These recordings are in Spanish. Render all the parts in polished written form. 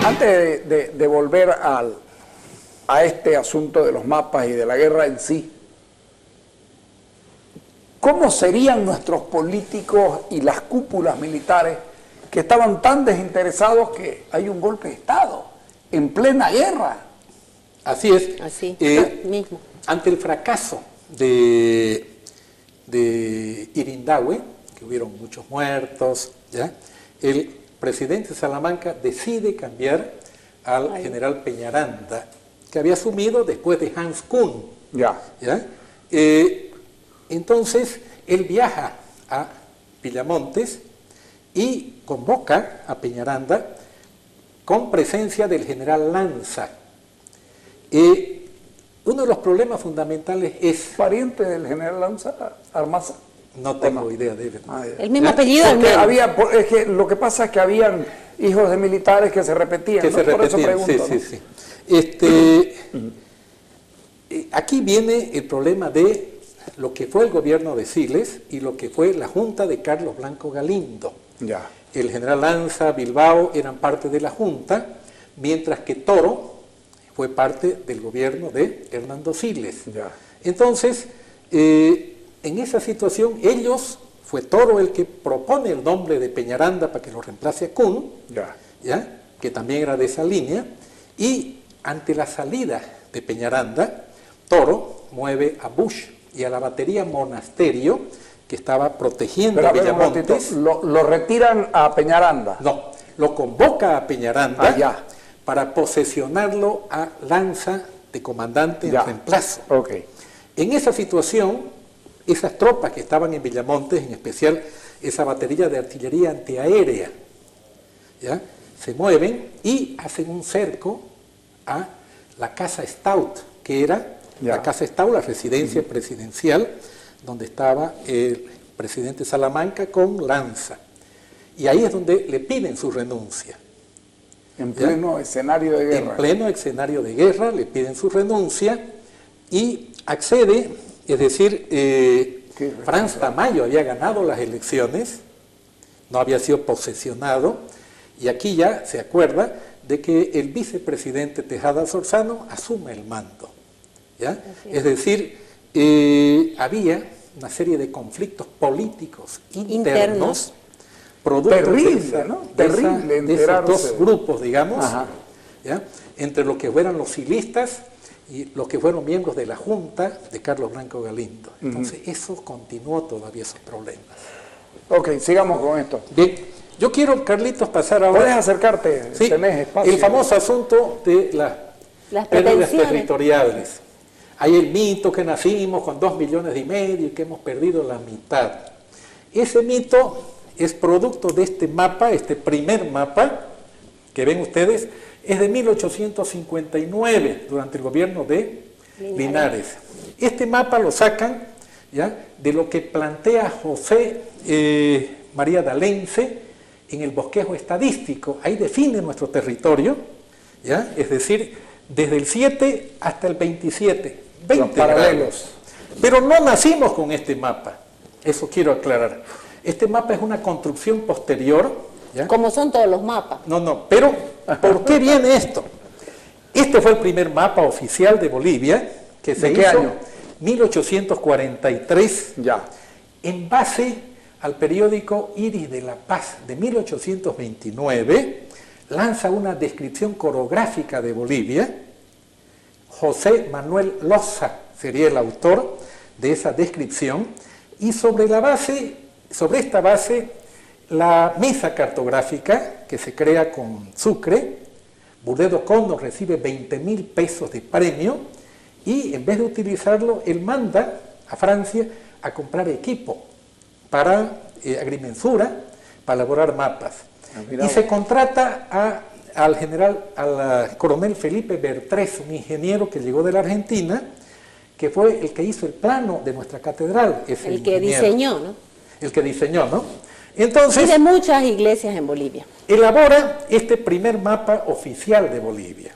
Antes de volver a este asunto de los mapas y de la guerra en sí, ¿cómo serían nuestros políticos y las cúpulas militares que estaban tan desinteresados que hay un golpe de Estado en plena guerra? Así es. Así mismo. Ante el fracaso de Irindahue, que hubieron muchos muertos, ¿ya? El presidente Salamanca decide cambiar al general Peñaranda, que había asumido después de Hans Kuhn. ¿Ya? Entonces, él viaja a Villamontes y convoca a Peñaranda con presencia del general Lanza. Uno de los problemas fundamentales es... ¿Pariente del general Lanza, Armaza? No tengo idea de él. El mismo apellido del medio. Es que lo que pasa es que habían hijos de militares que se repetían, que ¿no? se Por eso repetían, pregunto, sí. Aquí viene el problema de lo que fue el gobierno de Siles y lo que fue la junta de Carlos Blanco Galindo. Ya. El general Lanza, Bilbao eran parte de la junta, mientras que Toro fue parte del gobierno de Hernando Siles. Ya. Entonces, en esa situación, fue Toro el que propone el nombre de Peñaranda para que lo reemplace a Kuhn, ¿ya? Que también era de esa línea, y ante la salida de Peñaranda, Toro mueve a Bush y a la batería Monasterio, que estaba protegiendo a Villamontes. ¿Lo retiran a Peñaranda? No, lo convoca a Peñaranda para posesionarlo a Lanza de comandante en reemplazo. Okay. En esa situación, esas tropas que estaban en Villamontes, en especial esa batería de artillería antiaérea, ¿ya? Se mueven y hacen un cerco a la Casa Stout, que era la Casa Stout, la residencia presidencial, donde estaba el presidente Salamanca con Lanza. Y ahí es donde le piden su renuncia. En pleno escenario de guerra. En pleno escenario de guerra le piden su renuncia y accede, es decir, Franz Tamayo había ganado las elecciones, no había sido posesionado, y aquí ya se acuerda de que el vicepresidente Tejada Sorzano asume el mando. ¿Ya? Es decir, había una serie de conflictos políticos internos producto terrible, ¿no? Terrible de esos dos grupos, digamos, ¿ya? Entre los que fueran los silistas y los que fueron miembros de la Junta de Carlos Blanco Galindo. Entonces, eso continuó todavía esos problemas. Ok, sigamos con esto. Bien, yo quiero, Carlitos, pasar ahora... ¿Puedes acercarte? Sí, tenés espacio. El famoso asunto de las pérdidas territoriales. Hay el mito que nacimos con 2,5 millones y que hemos perdido la mitad. Ese mito es producto de este mapa, este primer mapa, que ven ustedes, es de 1859, durante el gobierno de Linares. Este mapa lo sacan, ¿ya?, de lo que plantea José María D'Alence en el bosquejo estadístico. Ahí define nuestro territorio, ¿ya?, es decir, desde el 7 hasta el 27, 20 paralelos. Pero no nacimos con este mapa, eso quiero aclarar. Este mapa es una construcción posterior, ¿ya? Como son todos los mapas. No, pero ¿por qué viene esto? Este fue el primer mapa oficial de Bolivia, que se hizo en 1843, en base al periódico Iris de la Paz de 1829, lanza una descripción corográfica de Bolivia. José Manuel Loza sería el autor de esa descripción, y sobre esta base, la mesa cartográfica que se crea con Sucre. Burdedo Condo recibe 20.000 pesos de premio, y en vez de utilizarlo, él manda a Francia a comprar equipo para agrimensura, para elaborar mapas. Y se contrata al coronel Felipe Bertrés, un ingeniero que llegó de la Argentina, que fue el que hizo el plano de nuestra catedral. El que diseñó, ¿no? El que diseñó, ¿no? Entonces, y de muchas iglesias en Bolivia. Elabora este primer mapa oficial de Bolivia.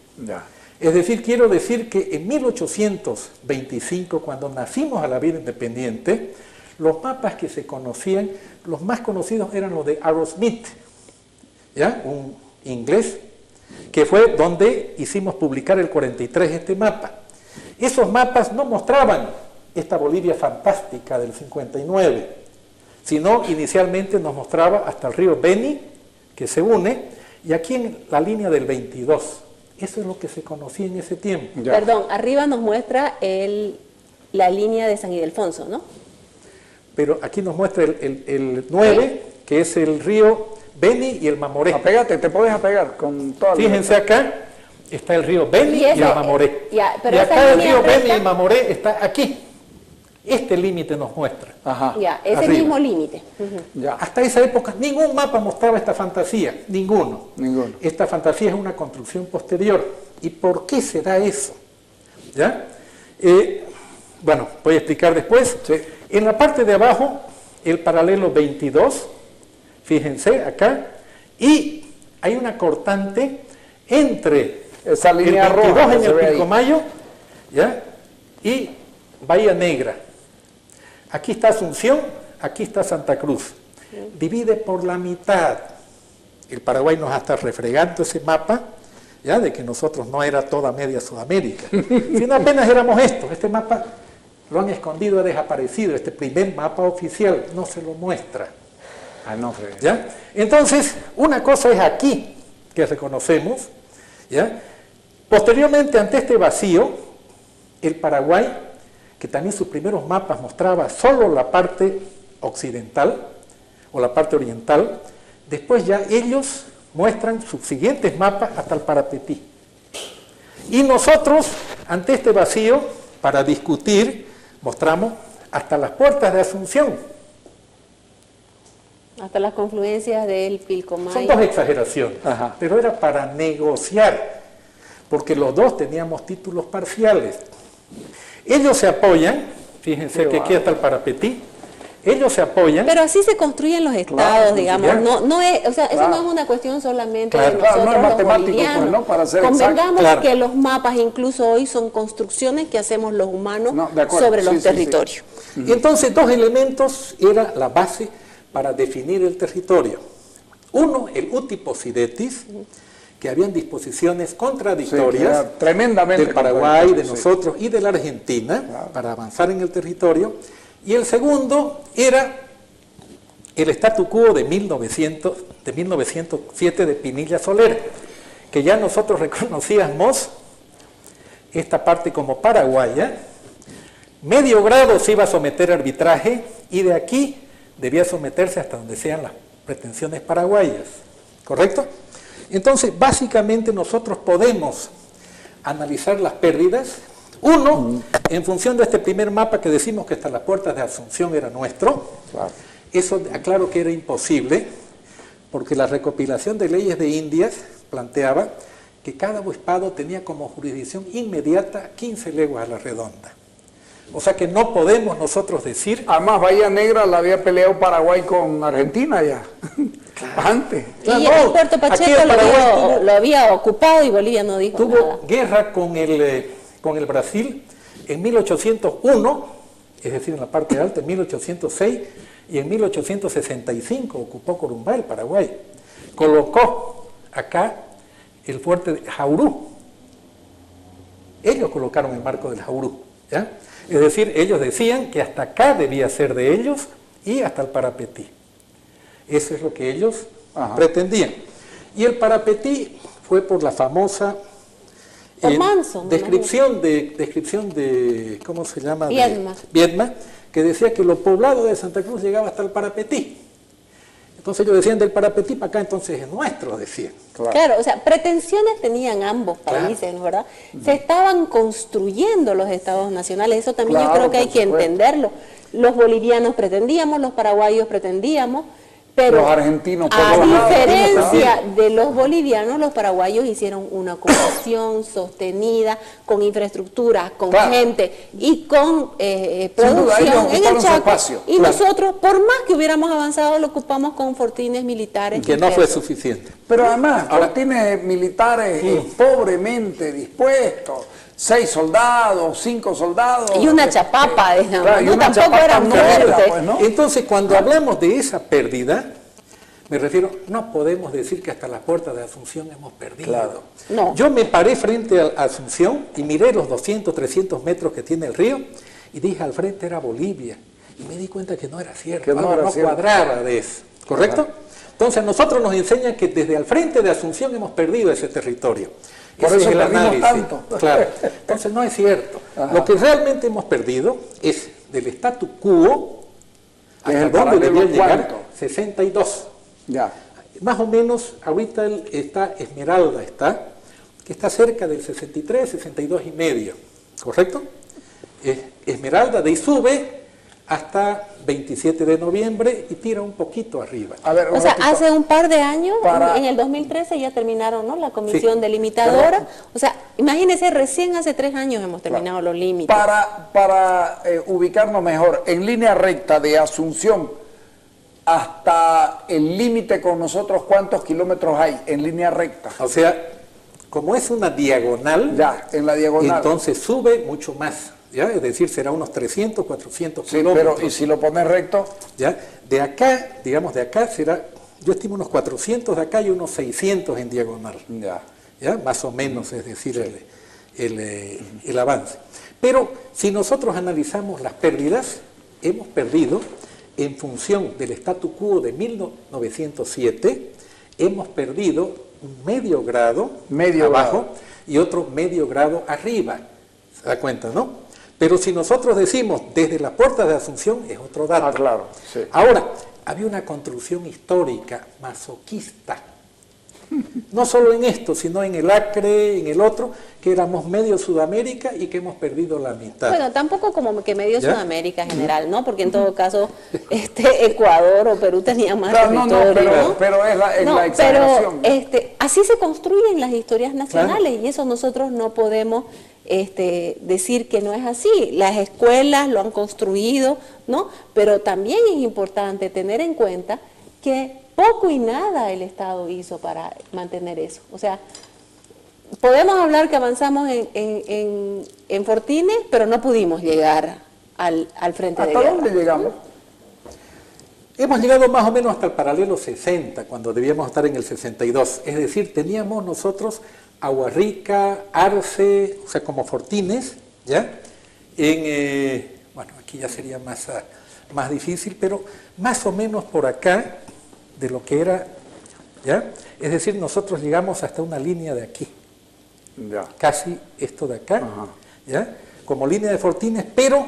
Es decir, quiero decir que en 1825, cuando nacimos a la vida independiente, Los mapas que se conocían, los más conocidos eran los de Arrowsmith, ¿ya? Un inglés, que fue donde hicimos publicar el 43 este mapa. Esos mapas no mostraban esta Bolivia fantástica del 59, sino inicialmente nos mostraba hasta el río Beni, que se une, y aquí en la línea del 22. Eso es lo que se conocía en ese tiempo. Ya. Perdón, arriba nos muestra la línea de San Ildefonso, ¿no? Pero aquí nos muestra el 9, que es el río Beni y el Mamoré. Apégate, te puedes apegar con toda. Fíjense acá, está el río Beni y el Mamoré. Pero y acá el río Beni y el Mamoré está aquí. Este límite nos muestra. Ajá. Ya, ese mismo límite. Ya. Hasta esa época ningún mapa mostraba esta fantasía, ninguno. Esta fantasía es una construcción posterior. ¿Y por qué será eso? ¿Ya? Bueno, voy a explicar después. Sí. En la parte de abajo, el paralelo 22, fíjense acá, y hay una cortante entre esa línea el 22 roja en el Pilcomayo, ¿ya? Y Bahía Negra. Aquí está Asunción, aquí está Santa Cruz. Divide por la mitad. El Paraguay nos está refregando ese mapa, ya de que nosotros no era toda media Sudamérica, sino apenas éramos esto. Este mapa lo han escondido, ha desaparecido. Este primer mapa oficial no se lo muestra. ¿Ya? Entonces, una cosa es aquí, que reconocemos, ¿ya? Posteriormente, ante este vacío, el Paraguay, que también sus primeros mapas mostraba solo la parte occidental o la parte oriental, después ya ellos muestran sus siguientes mapas hasta el Parapetí. Y nosotros, ante este vacío, para discutir, mostramos hasta las puertas de Asunción. Hasta las confluencias del Pilcomayo. Son dos exageraciones, pero era para negociar, porque los dos teníamos títulos parciales. Ellos se apoyan, fíjense que aquí está el Parapetí, ellos se apoyan. Pero así se construyen los estados, digamos, no es, o sea, eso no es una cuestión solamente de nosotros, no es matemático, los bolivianos. pues, ¿no? Para ser convengamos que los mapas incluso hoy son construcciones que hacemos los humanos sobre los territorios. Y entonces dos elementos era la base para definir el territorio. Uno, el uti possidetis, que habían disposiciones contradictorias tremendamente del Paraguay, de nosotros y de la Argentina para avanzar en el territorio. Y el segundo era el statu quo de 1907 de Pinilla Soler, que ya nosotros reconocíamos esta parte como paraguaya. Medio grado se iba a someter a arbitraje y de aquí debía someterse hasta donde sean las pretensiones paraguayas, ¿correcto? Entonces, básicamente nosotros podemos analizar las pérdidas. Uno, en función de este primer mapa que decimos que hasta las puertas de Asunción era nuestro, eso aclaro que era imposible, porque la recopilación de leyes de Indias planteaba que cada obispado tenía como jurisdicción inmediata 15 leguas a la redonda. O sea que no podemos nosotros decir... Además, Bahía Negra la había peleado Paraguay con Argentina ya, antes. Y el Puerto Pacheco lo había ocupado y Bolivia no dijo nada. Tuvo guerra con el Brasil en 1801, es decir, en la parte alta, en 1806, y en 1865 ocupó Corumbá, el Paraguay. Colocó acá el fuerte de Jaurú. Ellos colocaron el marco del Jaurú, ¿ya? Es decir, ellos decían que hasta acá debía ser de ellos y hasta el Parapetí. Eso es lo que ellos pretendían. Y el Parapetí fue por la famosa descripción de, ¿cómo se llama? Viedma, que decía que los poblados de Santa Cruz llegaban hasta el Parapetí. Entonces ellos decían del Parapetí para acá, entonces es nuestro, decían. Claro, o sea, pretensiones tenían ambos países, ¿verdad? Se estaban construyendo los estados nacionales, eso también yo creo que hay que entenderlo. Los bolivianos pretendíamos, los paraguayos pretendíamos, pero los argentinos, a diferencia de los bolivianos, los paraguayos hicieron una ocupación sostenida, con infraestructura, con gente y con producción en el Chaco. Y nosotros, por más que hubiéramos avanzado, lo ocupamos con fortines militares. Que no fue suficiente. Pero además, fortines militares pobremente dispuestos, 6 soldados, 5 soldados. Y una chapapa, digamos, claro, y ¿no? una Tampoco chapapa eran no era, fuertes. pues, ¿no? Entonces, cuando hablamos de esa pérdida, me refiero, no podemos decir que hasta la puerta de Asunción hemos perdido. Claro. No. Yo me paré frente a Asunción y miré los 200, 300 metros que tiene el río y dije, al frente era Bolivia. Y me di cuenta que no era cierto, Que no algo era no cierto. cuadraba de eso, ¿correcto? Ajá. Entonces, a nosotros nos enseñan que desde al frente de Asunción hemos perdido ese territorio. Por Ese eso es el perdimos análisis. tanto. Claro. Entonces, no es cierto. Ajá. Lo que realmente hemos perdido es del statu quo Que es hasta el dónde paralelo debía llegar, cuánto. 62. Ya. Más o menos, ahorita está Esmeralda, que está cerca del 63, 62 y medio, ¿correcto? Esmeralda de ahí sube hasta 27 de noviembre y tira un poquito arriba. A ver, O sea, ratito. hace un par de años, Para- en el 2013 ya terminaron, ¿no?, la comisión Sí. delimitadora. Pero- O sea, imagínense, recién hace 3 años hemos terminado los límites. Para ubicarnos mejor, en línea recta de Asunción hasta el límite con nosotros, ¿cuántos kilómetros hay en línea recta? O sea, como es una diagonal, Ya, en la diagonal. entonces sube mucho más, ¿ya? Es decir, será unos 300, 400 Sí, kilómetros. pero ¿y si lo pones recto? ¿Ya? De acá, digamos, de acá será, yo estimo unos 400 de acá y unos 600 en diagonal. Ya. ¿Ya? Más o menos, es decir, el avance. Pero si nosotros analizamos las pérdidas, hemos perdido, en función del statu quo de 1907, hemos perdido un medio grado abajo y otro medio grado arriba. ¿Se da cuenta, no? Pero si nosotros decimos desde la puerta de Asunción, es otro dato. Ah, claro, sí. Ahora, había una construcción histórica masoquista. No solo en esto, sino en el Acre, en el otro, que éramos medio Sudamérica y que hemos perdido la mitad. Bueno, tampoco como que medio ¿Ya? Sudamérica en general, ¿no? Porque en todo caso, Ecuador o Perú tenía más Claro, no, territorio, no, ¿no? pero es la No, exageración. pero así se construyen las historias nacionales y eso nosotros no podemos decir que no es así. Las escuelas lo han construido, ¿no? Pero también es importante tener en cuenta que poco y nada el Estado hizo para mantener eso. O sea, podemos hablar que avanzamos en Fortines, pero no pudimos llegar al frente de ¿Hasta guerra. dónde llegamos? Hemos llegado más o menos hasta el paralelo 60, cuando debíamos estar en el 62. Es decir, teníamos nosotros Aguarrica, Arce, o sea, como Fortines, ¿ya? Bueno, aquí ya sería más difícil, pero más o menos por acá de lo que era, ¿ya? Es decir, nosotros llegamos hasta una línea de aquí, Ya. casi esto de acá, Ajá. ¿ya? Como línea de Fortines, pero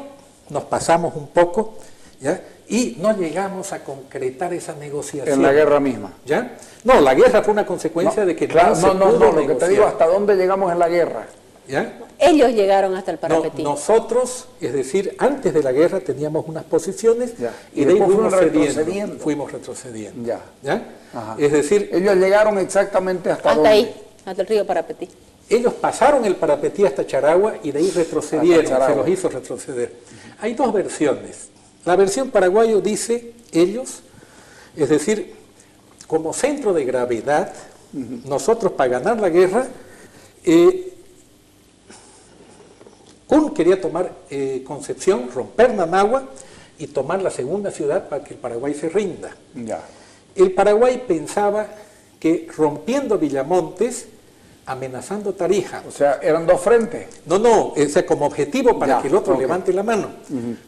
nos pasamos un poco, ¿ya? Y no llegamos a concretar esa negociación. En la guerra misma. ¿Ya? No, la guerra fue una consecuencia de que claro, no se pudo lo que te negociar. digo, ¿hasta dónde llegamos en la guerra? ¿Ya? Ellos llegaron hasta el No, Parapetí. nosotros, es decir, antes de la guerra teníamos unas posiciones Ya. y Y de ahí después fuimos fueron cediendo. retrocediendo. Fuimos retrocediendo. Ya. ¿Ya? Ajá. Es decir, Ellos llegaron exactamente hasta Hasta dónde. ahí, hasta el río Parapetí. ellos pasaron el Parapetí hasta Charagua y de ahí retrocedieron, Hasta Charagua. se los hizo retroceder. Hay dos versiones. La versión paraguayo dice ellos, es decir, como centro de gravedad, nosotros para ganar la guerra, Kun quería tomar Concepción, romper Managua y tomar la segunda ciudad para que el Paraguay se rinda. Ya. El Paraguay pensaba que rompiendo Villamontes, amenazando Tarija, O sea, eran dos frentes. no, o sea, como objetivo para Ya, que el otro ok. levante la mano.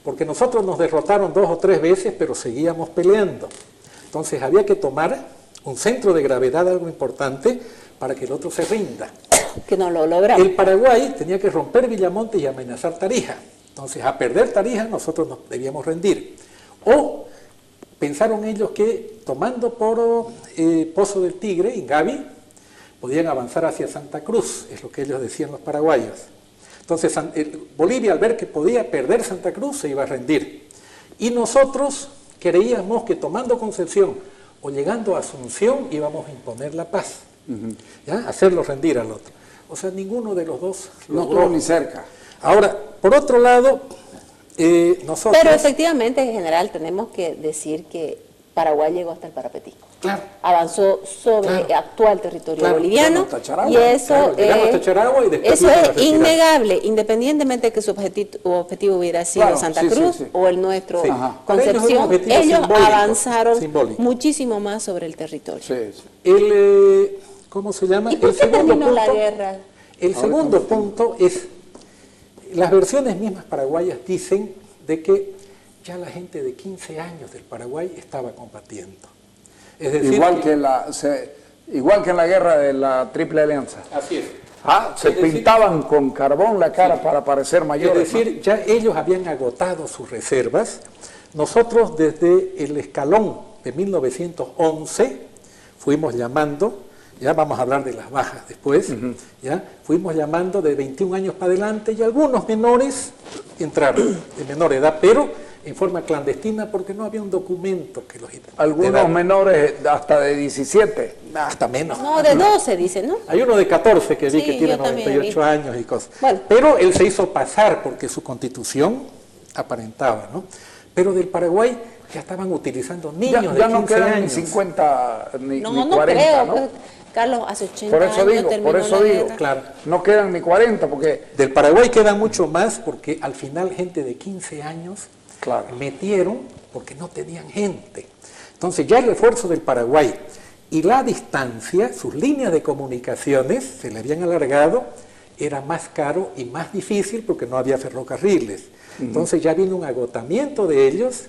Porque nosotros nos derrotaron 2 o 3 veces, pero seguíamos peleando. Entonces había que tomar un centro de gravedad, algo importante, para que el otro se rinda. Que no lo logramos. El Paraguay tenía que romper Villamonte y amenazar Tarija. Entonces, a perder Tarija, nosotros nos debíamos rendir. O pensaron ellos que tomando por Pozo del Tigre, Ingavi, podían avanzar hacia Santa Cruz, es lo que ellos decían los paraguayos. Entonces, Bolivia, al ver que podía perder Santa Cruz, se iba a rendir. Y nosotros creíamos que tomando Concepción o llegando a Asunción íbamos a imponer la paz, ¿ya? Hacerlo rendir al otro. O sea, ninguno de los dos No logró. estuvo ni cerca. Ahora, por otro lado, nosotros... Pero efectivamente, en general, tenemos que decir que Paraguay llegó hasta el Parapetí. Claro. Avanzó sobre el actual territorio boliviano Charagua, y eso, eso es innegable, independientemente de que su objetivo hubiera sido Santa Cruz o el nuestro Concepción, ellos avanzaron muchísimo más sobre el territorio. ¿Cómo se llama? ¿Y por qué terminó la guerra? El segundo punto es, las versiones mismas paraguayas dicen de que ya la gente de 15 años del Paraguay estaba combatiendo. Es decir, igual que en la guerra de la Triple Alianza. Así es. Se pintaban con carbón la cara para parecer mayores. Es decir, ya ellos habían agotado sus reservas. Nosotros desde el escalón de 1911 fuimos llamando, ya vamos a hablar de las bajas después, ya fuimos llamando de 21 años para adelante y algunos menores entraron de menor edad, pero en forma clandestina porque no había un documento que los identificara. Algunos menores hasta de 17. Hasta menos. No, de 12 dice, ¿no? Hay uno de 14 que vi que tiene 98 años y cosas. Bueno. Pero él se hizo pasar porque su constitución aparentaba, ¿no? Pero del Paraguay ya estaban utilizando niños de 15 años. Ya no quedan ni 50 ni 40, creo, ¿no? Pues, Carlos, hace 80 años terminó por eso digo, claro. No quedan ni 40 porque... Del Paraguay quedan mucho más porque al final gente de 15 años metieron porque no tenían gente. Entonces ya el refuerzo del Paraguay y la distancia, sus líneas de comunicaciones se le habían alargado, era más caro y más difícil porque no había ferrocarriles. Entonces ya vino un agotamiento de ellos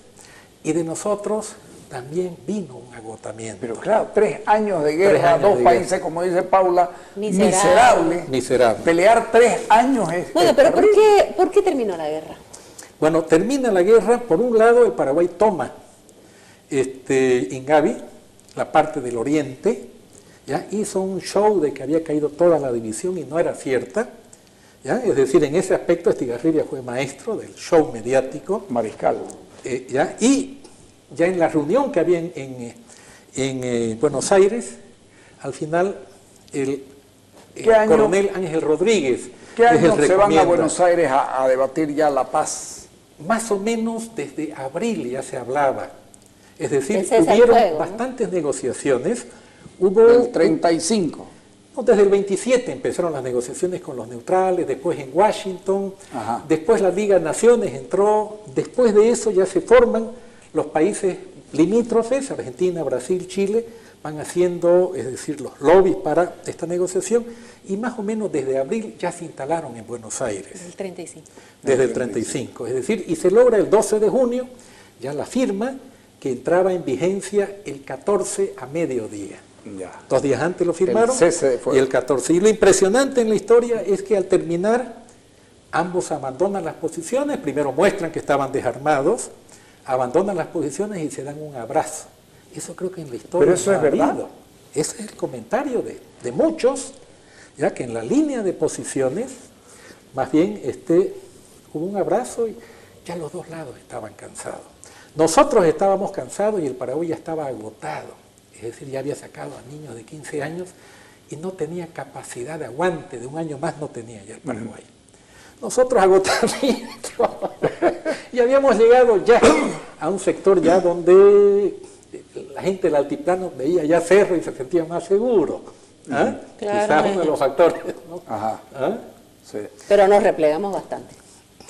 y de nosotros también vino un agotamiento. Pero claro, 3 años de guerra, dos países, como dice Paula, miserables. Pelear 3 años es... Bueno, pero ¿por qué terminó la guerra? Bueno, termina la guerra, por un lado el Paraguay toma Ingavi, la parte del oriente, ¿ya? Hizo un show de que había caído toda la división y no era cierta, ¿ya? Es decir, en ese aspecto Estigarribia fue maestro del show mediático. Mariscal. ¿Ya? Y ya en la reunión que había en Buenos Aires, al final el coronel Ángel Rodríguez... ¿Qué año se van a Buenos Aires a debatir ya la paz? Más o menos desde abril ya se hablaba. Es decir, hubieron bastantes negociaciones. Hubo el 35. No, desde el 27 empezaron las negociaciones con los neutrales, después en Washington, después la Liga de Naciones entró, después de eso ya se forman los países limítrofes, Argentina, Brasil, Chile, van haciendo, es decir, los lobbies para esta negociación, y más o menos desde abril ya se instalaron en Buenos Aires. Desde el 35. Desde el 35, es decir, y se logra el 12 de junio, ya la firma, que entraba en vigencia el 14 a mediodía. Ya. 2 días antes lo firmaron, el cese de fuego. Y el 14. Y lo impresionante en la historia es que al terminar, ambos abandonan las posiciones, primero muestran que estaban desarmados, abandonan las posiciones y se dan un abrazo. Eso creo que en la historia... Pero eso es verdad. Ese es el comentario de muchos, ya que en la línea de posiciones, más bien hubo un abrazo y ya los dos lados estaban cansados. Nosotros estábamos cansados y el Paraguay ya estaba agotado, es decir, ya había sacado a niños de 15 años y no tenía capacidad de aguante, de un año más no tenía ya el Paraguay. Nosotros agotamiento y habíamos llegado ya a un sector ya donde la gente del altiplano veía ya cerro y se sentía más seguro. Claro, quizás uno de los factores, ¿no? Sí. Pero nos replegamos bastante.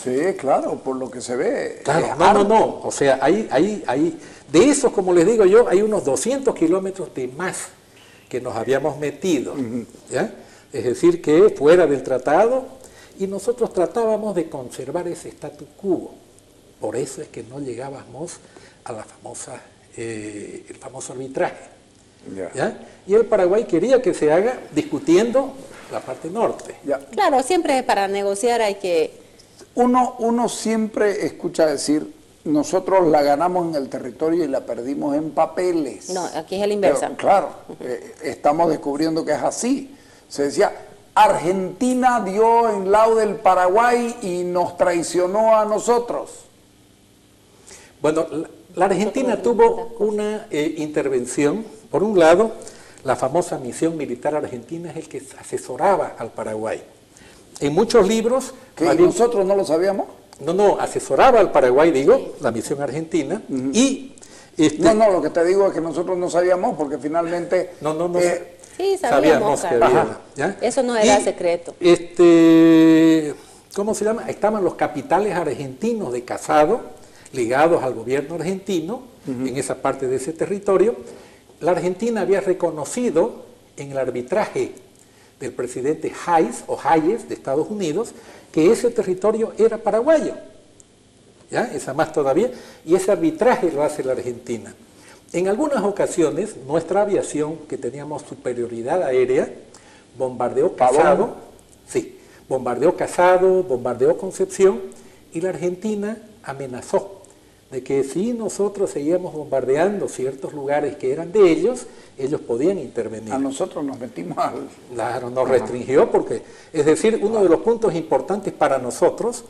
Sí, claro, por lo que se ve. Claro, no. O sea, de esos, como les digo yo, hay unos 200 kilómetros de más que nos habíamos metido. ¿Ya? Es decir, que fuera del tratado, y nosotros tratábamos de conservar ese statu quo. Por eso es que no llegábamos a la famosa, el famoso arbitraje. ¿Ya? Y el Paraguay quería que se haga discutiendo la parte norte. Claro, siempre para negociar hay que... Uno siempre escucha decir, nosotros la ganamos en el territorio y la perdimos en papeles. No, aquí es el inverso. Pero, claro, estamos descubriendo que es así. Se decía, Argentina dio en laude del Paraguay y nos traicionó a nosotros. Bueno, la Argentina tuvo una intervención. Por un lado, la famosa misión militar argentina es el que asesoraba al Paraguay. En muchos libros... ¿Que nosotros no lo sabíamos? No, asesoraba al Paraguay, digo, la misión argentina, y No, lo que te digo es que nosotros no sabíamos porque finalmente... Sí, sabíamos que había, ¿ya? Eso no era secreto. ¿Cómo se llama? Estaban los capitales argentinos de Casado, ligados al gobierno argentino, en esa parte de ese territorio. La Argentina había reconocido en el arbitraje del presidente Hayes de Estados Unidos que ese territorio era paraguayo. ¿Ya? Esa más todavía. Y ese arbitraje lo hace la Argentina. En algunas ocasiones, nuestra aviación, que teníamos superioridad aérea, bombardeó Casado, bombardeó Concepción, y la Argentina amenazó de que si nosotros seguíamos bombardeando ciertos lugares que eran de ellos podían intervenir. A nosotros nos metimos al... Claro, nos restringió porque, es decir, uno de los puntos importantes para nosotros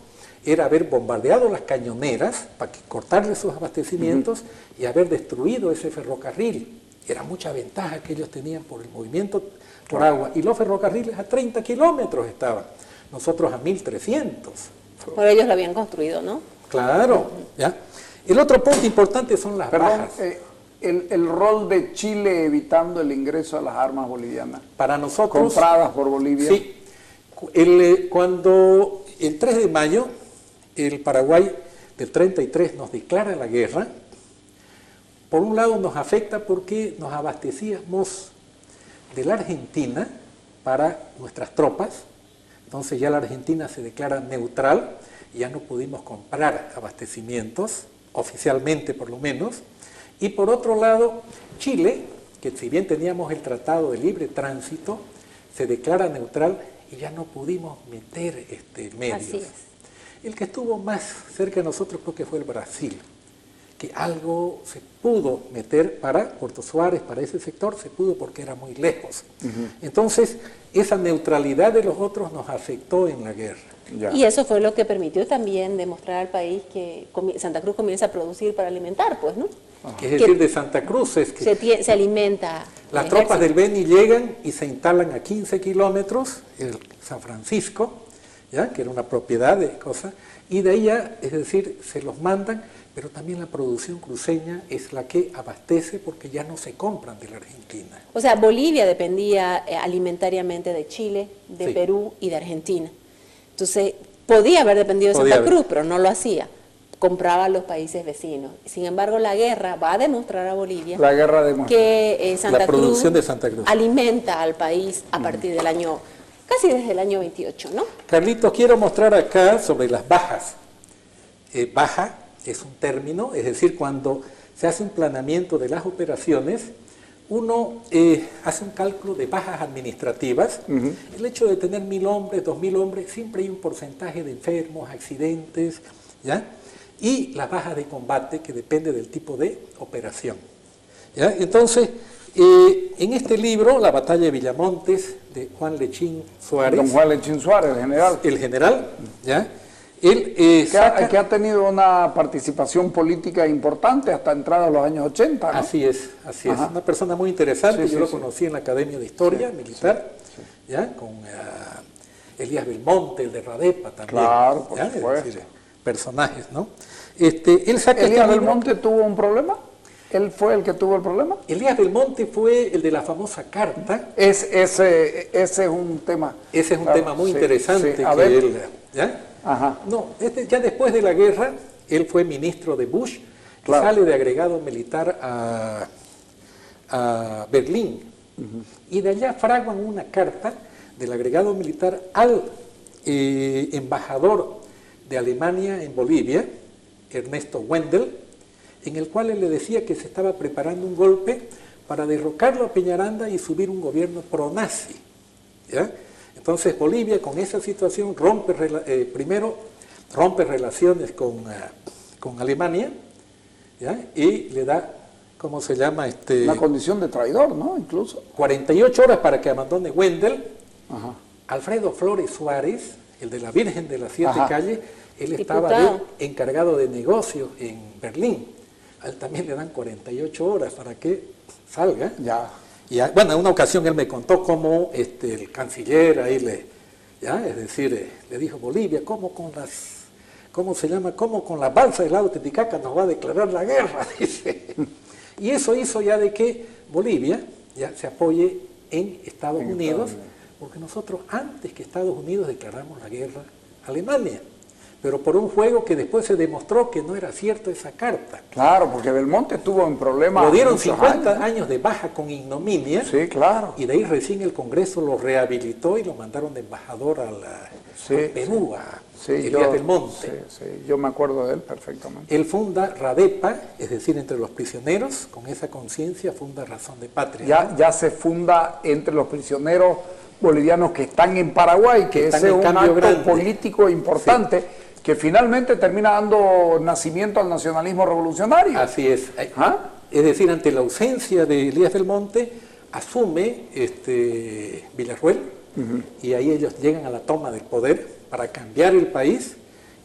era haber bombardeado las cañoneras para cortarle sus abastecimientos y haber destruido ese ferrocarril. Era mucha ventaja que ellos tenían por el movimiento por agua. Y los ferrocarriles a 30 kilómetros estaban, nosotros a 1300. Por ellos lo habían construido, ¿no? Claro, ¿ya? El otro punto importante son las bajas. El rol de Chile evitando el ingreso a las armas bolivianas. Para nosotros... Compradas por Bolivia. Sí. Cuando el 3 de mayo... el Paraguay del 33 nos declara la guerra, por un lado nos afecta porque nos abastecíamos de la Argentina para nuestras tropas, entonces ya la Argentina se declara neutral, ya no pudimos comprar abastecimientos, oficialmente por lo menos, y por otro lado Chile, que si bien teníamos el Tratado de Libre Tránsito, se declara neutral y ya no pudimos meter medios. Así es. El que estuvo más cerca de nosotros creo que fue el Brasil, que algo se pudo meter para Puerto Suárez, para ese sector, se pudo porque era muy lejos. Entonces, esa neutralidad de los otros nos afectó en la guerra. Ya. Y eso fue lo que permitió también demostrar al país que Santa Cruz comienza a producir para alimentar, pues, ¿no? Es decir, de Santa Cruz es que se alimenta. Las tropas del Beni llegan y se instalan a 15 kilómetros, en San Francisco, ¿ya? Que era una propiedad de cosas, y de ahí ya, es decir, se los mandan, pero también la producción cruceña es la que abastece porque ya no se compran de la Argentina. O sea, Bolivia dependía alimentariamente de Chile, de Perú y de Argentina. Entonces, podía haber dependido de Santa Cruz, pero no lo hacía. Compraba a los países vecinos. Sin embargo, la guerra va a demostrar a Bolivia que Santa Cruz alimenta al país a partir del año... casi desde el año 28, ¿no? Carlitos, quiero mostrar acá sobre las bajas. Baja es un término, es decir, cuando se hace un planeamiento de las operaciones, uno hace un cálculo de bajas administrativas. El hecho de tener 1000 hombres, 2000 hombres, siempre hay un porcentaje de enfermos, accidentes, ¿ya? Y las bajas de combate, que depende del tipo de operación, ¿ya? Entonces, en este libro, La batalla de Villamontes, de Juan Lechín Suárez. Don Juan Lechín Suárez, el general. El general, ¿ya? Él que ha tenido una participación política importante hasta entrada a los años 80, ¿no? Así es. Una persona muy interesante, yo lo conocí en la Academia de Historia Militar, ¿ya? Con Elías Belmonte, el de Radepa también. Claro, por supuesto. Es decir, personajes, ¿no? Él saca ¿Elías Belmonte tuvo un problema? ¿Él fue el que tuvo el problema? Elías Belmonte fue el de la famosa carta. Ese es un tema. Ese es un tema muy interesante que él... ¿ya? Ajá. No, ya después de la guerra, él fue ministro de Bush, sale de agregado militar a Berlín. Y de allá fraguan una carta del agregado militar al embajador de Alemania en Bolivia, Ernesto Wendel, en el cual él le decía que se estaba preparando un golpe para derrocarlo a Peñaranda y subir un gobierno pro-nazi, ¿ya? Entonces Bolivia con esa situación primero rompe relaciones con Alemania, ¿ya? Y le da, ¿cómo se llama? Una condición de traidor, ¿no? Incluso. 48 horas para que abandone Wendel. Alfredo Flores Suárez, el de la Virgen de las Siete Calles, él estaba encargado de negocios en Berlín. A él también le dan 48 horas para que salga. Bueno, en una ocasión él me contó cómo el canciller ahí le dijo, Bolivia, ¿cómo con ¿cómo se llama? ¿Cómo con la balsa del lago Titicaca nos va a declarar la guerra? Dice. Y eso hizo ya de que Bolivia ya se apoye en Estados Unidos, porque nosotros antes que Estados Unidos declaramos la guerra a Alemania, pero por un juego que después se demostró que no era cierto esa carta. Claro, porque Belmonte estuvo en problemas. Lo dieron 50 años de baja con ignominia. Sí, claro. Y de ahí recién el Congreso lo rehabilitó y lo mandaron de embajador a Perú, a Elías Belmonte. Sí, yo me acuerdo de él perfectamente. Él funda RADEPA, es decir, entre los prisioneros, con esa conciencia funda Razón de Patria. Ya se funda entre los prisioneros bolivianos que están en Paraguay, que ese es un acto político importante. Sí. Que finalmente termina dando nacimiento al nacionalismo revolucionario. Así es. Es decir, ante la ausencia de Elías Belmonte, asume Villarruel, y ahí ellos llegan a la toma del poder para cambiar el país,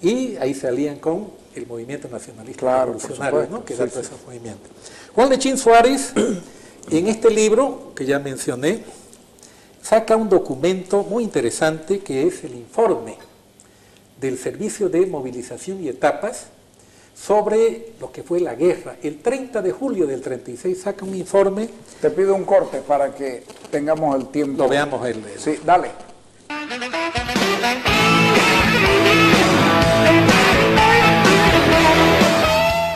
y ahí se alían con el movimiento nacionalista revolucionario, ¿no? Que da todo ese movimiento. Juan Lechín Suárez, en este libro que ya mencioné, saca un documento muy interesante que es el informe del Servicio de Movilización y Etapas sobre lo que fue la guerra. El 30 de julio del 36 saca un informe. Te pido un corte para que tengamos el tiempo. Lo veamos. Sí, dale.